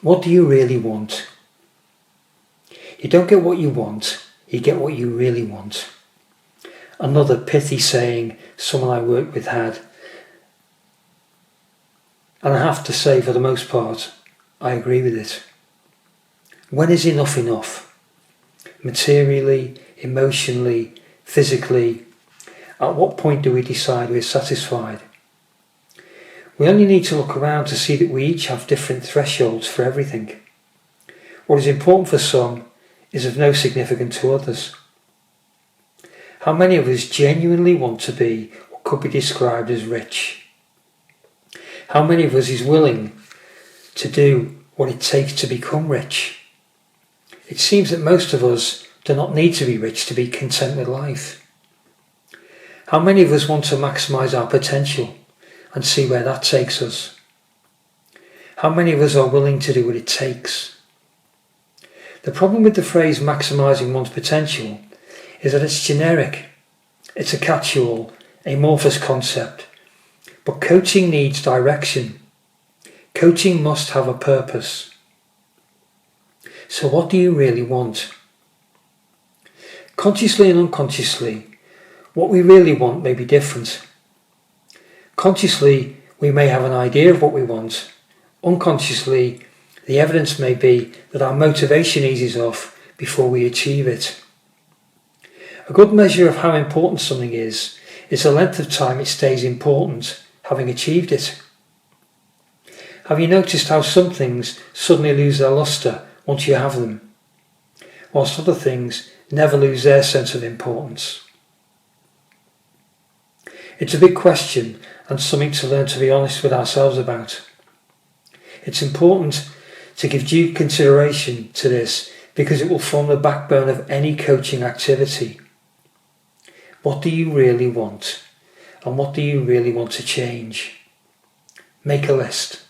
What do you really want? You don't get what you want, you get what you really want. Another pithy saying someone I worked with had, and I have to say for the most part, I agree with it. When is enough enough? Materially, emotionally, physically, at what point do we decide we're satisfied? We only need to look around to see that we each have different thresholds for everything. What is important for some is of no significance to others. How many of us genuinely want to be what could be described as rich? How many of us is willing to do what it takes to become rich? It seems that most of us do not need to be rich to be content with life. How many of us want to maximise our potential and see where that takes us? How many of us are willing to do what it takes? The problem with the phrase maximising one's potential is that it's generic. It's a catch-all, amorphous concept. But coaching needs direction. Coaching must have a purpose. So what do you really want? Consciously and unconsciously, what we really want may be different. Consciously, we may have an idea of what we want. Unconsciously, the evidence may be that our motivation eases off before we achieve it. A good measure of how important something is the length of time it stays important, having achieved it. Have you noticed how some things suddenly lose their lustre once you have them, whilst other things never lose their sense of importance? It's a big question and something to learn to be honest with ourselves about. It's important to give due consideration to this because it will form the backbone of any coaching activity. What do you really want? And what do you really want to change? Make a list.